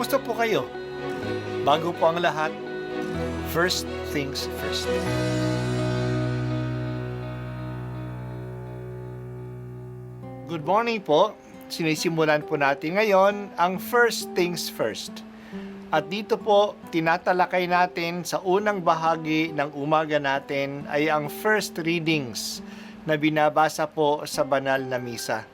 Kumusta po kayo? Bago po ang lahat, first things first. Good morning po. Sinisimulan po natin ngayon ang first things first. At dito po, tinatalakay natin sa unang bahagi ng umaga natin ay ang first readings na binabasa po sa banal na misa.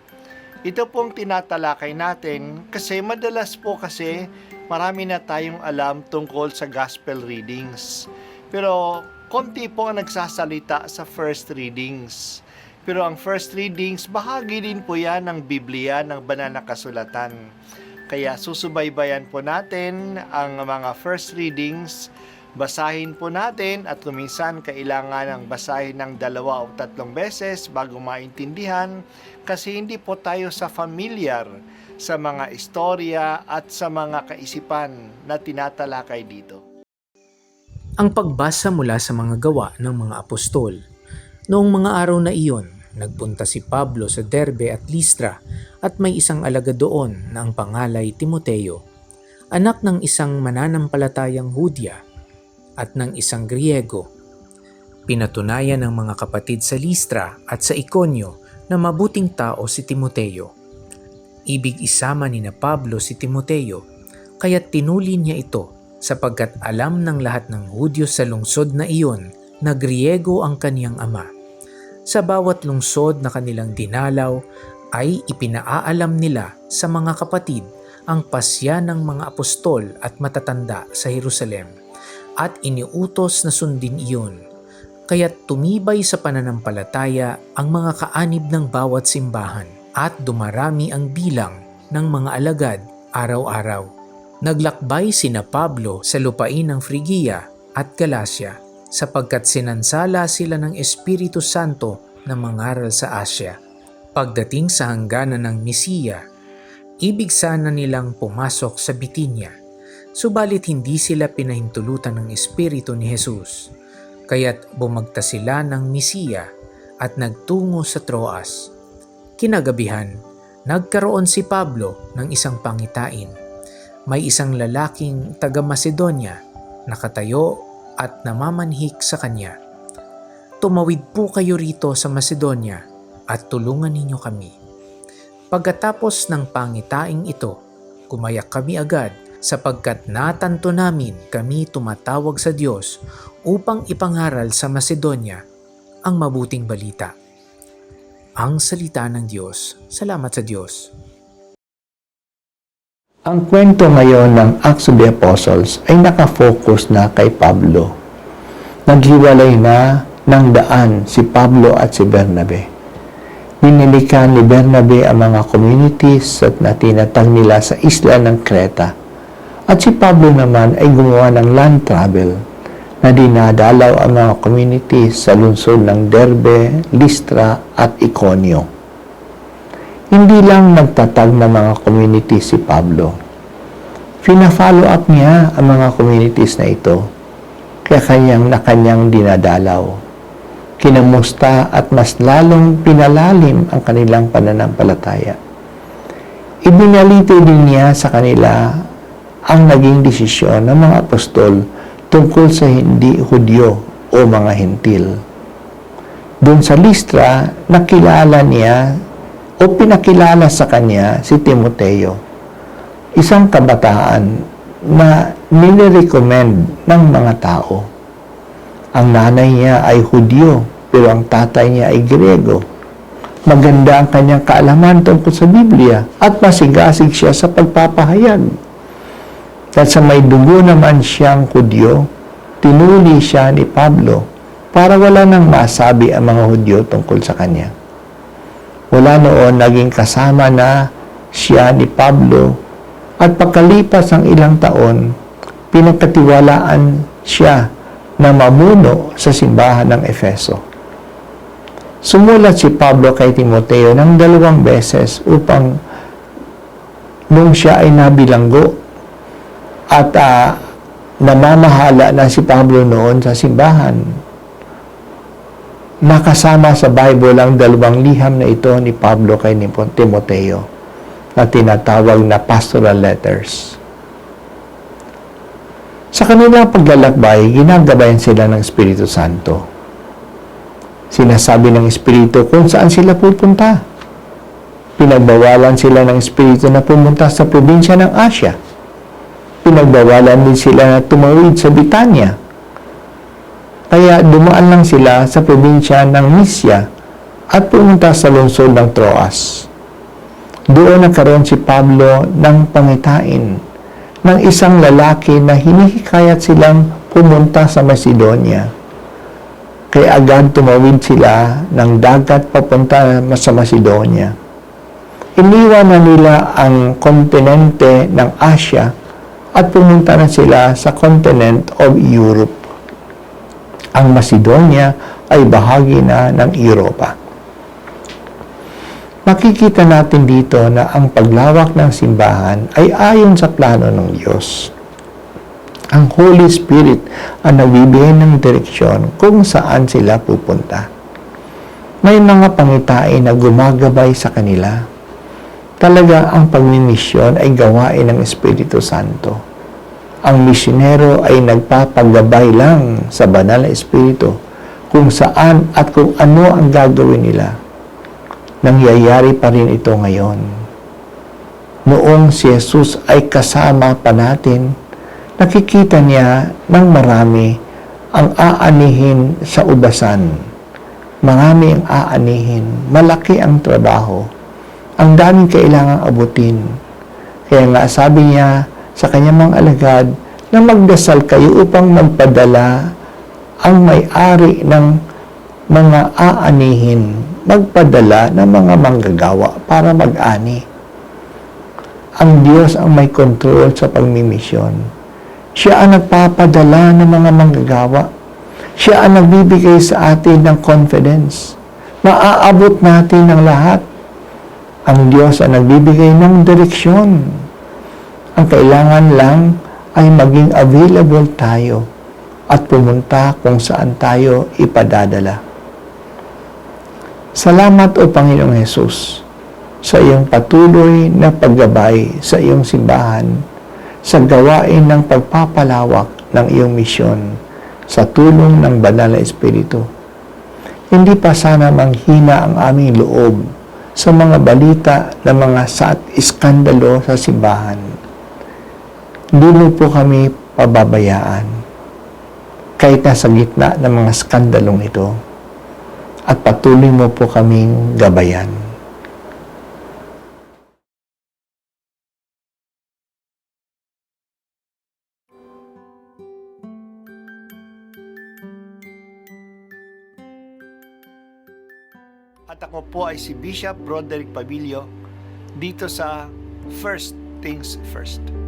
Ito pong tinatalakay natin kasi madalas po kasi marami na tayong alam tungkol sa gospel readings. Pero konti po ang nagsasalita sa first readings. Pero ang first readings, bahagi din po yan ng Biblia, ng banal na kasulatan. Kaya susubaybayan po natin ang mga first readings, basahin po natin at kuminsan kailangan ng basahin ng 2 o 3 beses bago maintindihan kasi hindi po tayo familiar sa mga istorya at sa mga kaisipan na tinatalakay dito. Ang pagbasa mula sa mga gawa ng mga apostol. Noong mga araw na iyon, nagpunta si Pablo sa Derbe at Listra at may isang alagad doon na ang pangalay Timoteo, anak ng isang mananampalatayang Hudya at ng isang Griego. Pinatunayan ng mga kapatid sa Listra at sa Iconio na mabuting tao si Timoteo. Ibig isama ni na Pablo si Timoteo, kaya't tinuli niya ito sapagkat alam ng lahat ng Hudyo sa lungsod na iyon na Griego ang kaniyang ama. Sa bawat lungsod na kanilang dinalaw ay ipinaalam nila sa mga kapatid ang pasya ng mga apostol at matatanda sa Jerusalem at iniutos na sundin iyon. Kaya't tumibay sa pananampalataya ang mga kaanib ng bawat simbahan at dumarami ang bilang ng mga alagad araw-araw. Naglakbay sina Pablo sa lupain ng Frigia at Galacia sapagkat sinansala sila ng Espiritu Santo na mangaral sa Asya. Pagdating sa hangganan ng Misiya, ibig sana nilang pumasok sa Bitinya, subalit hindi sila pinahintulutan ng Espiritu ni Jesus. Kaya't bumagta sila ng Misiya at nagtungo sa Troas. Kinagabihan, nagkaroon si Pablo ng isang pangitain. May isang lalaking taga-Macedonia nakatayo at namamanhik sa kanya. Tumawid po kayo rito sa Macedonia at tulungan ninyo kami. Pagkatapos ng pangitaing ito, gumayak kami agad sapagkat natanto namin kami tumatawag sa Diyos upang ipangaral sa Macedonia ang mabuting balita. Ang salita ng Diyos. Salamat sa Diyos. Ang kwento ngayon ng Acts of the Apostles ay nakafocus na kay Pablo. Naghiwalay na ng daan si Pablo at si Bernabe. Ninilikan ni Bernabe ang mga communities at natinatag nila sa isla ng Creta. At si Pablo naman ay gumawa ng land travel na dinadalaw ang mga communities sa lungsod ng Derbe, Listra at Iconio. Hindi lang nagtatag ng mga communities si Pablo. Fina-follow up niya ang mga communities na ito kaya kanyang dinadalaw. Kinamusta at mas lalong pinalalim ang kanilang pananampalataya. Ibinalito din niya sa kanila ang naging desisyon ng mga apostol tungkol sa hindi Hudyo o mga Hentil. Doon sa Listra, nakilala niya o pinakilala sa kanya si Timoteo, isang kabataan na nire-recommend ng mga tao. Ang nanay niya ay Hudyo, pero ang tatay niya ay Griego. Maganda ang kanyang kaalaman tungkol sa Biblia at masigasig siya sa pagpapahayag. At sa may dugo naman siyang Hudyo, tinuli siya ni Pablo para wala nang masabi ang mga Hudyo tungkol sa kanya. Wala noon naging kasama na siya ni Pablo at pagkalipas ng ilang taon, pinagkatiwalaan siya na mamuno sa simbahan ng Efeso. Sumulat si Pablo kay Timoteo ng 2 beses upang nung siya ay nabilanggo at namamahala na si Pablo noon sa simbahan. Nakasama sa Bible ang 2 liham na ito ni Pablo kay Timoteo na tinatawag na pastoral letters. Sa kanilang paglalakbay, ginagabayan sila ng Espiritu Santo. Sinasabi ng Espiritu kung saan sila pupunta. Pinagbawalan sila ng Espiritu na pumunta sa probinsya ng Asya. Pinagbawalan din sila na tumawid sa Bitanya. Kaya dumaan lang sila sa probinsya ng Mysia at pumunta sa lungsod ng Troas. Doon nagkaroon si Pablo ng pangitain ng isang lalaki na hinihikayat silang pumunta sa Macedonia. Kaya agad tumawid sila ng dagat papunta sa Macedonia. Iniwan na nila ang kontinente ng Asia at pumunta na sila sa continent of Europe. Ang Macedonia ay bahagi na ng Europa. Makikita natin dito na ang paglawak ng simbahan ay ayon sa plano ng Diyos. Ang Holy Spirit ang nagbibigay ng direksyon kung saan sila pupunta. May mga pangitain na gumagabay sa kanila. Talaga ang pagmimisyon ay gawain ng Espiritu Santo. Ang misyonero ay nagpapagabay lang sa banal na Espiritu kung saan at kung ano ang gagawin nila. Nangyayari pa rin ito ngayon. Noong si Jesus ay kasama pa natin, nakikita niya ng marami ang aanihin sa ubasan. Marami ang aanihin. Malaki ang trabaho. Ang daming kailangang abutin. Kaya nga sabi niya sa kanyang mga alagad na magdasal kayo upang magpadala ang may-ari ng mga aanihin, magpadala ng mga manggagawa para mag-ani. Ang Diyos ang may control sa pagmimisyon. Siya ang nagpapadala ng mga manggagawa. Siya ang nagbibigay sa atin ng confidence. Maaabot natin ang lahat. Ang Diyos ang nagbibigay ng direksyon. Ang kailangan lang ay maging available tayo at pumunta kung saan tayo ipadadala. Salamat o Panginoong Hesus sa iyong patuloy na paggabay sa iyong simbahan sa gawain ng pagpapalawak ng iyong misyon sa tulong ng Banal na Espiritu. Hindi pa sana manghina ang aming loob sa mga balita ng mga iskandalo sa simbahan. Hindi mo po kami pababayaan kahit nasa gitna ng mga skandalong ito at patuloy mo po kaming gabayan. At ako po ay si Bishop Broderick Pabilio dito sa First Things First.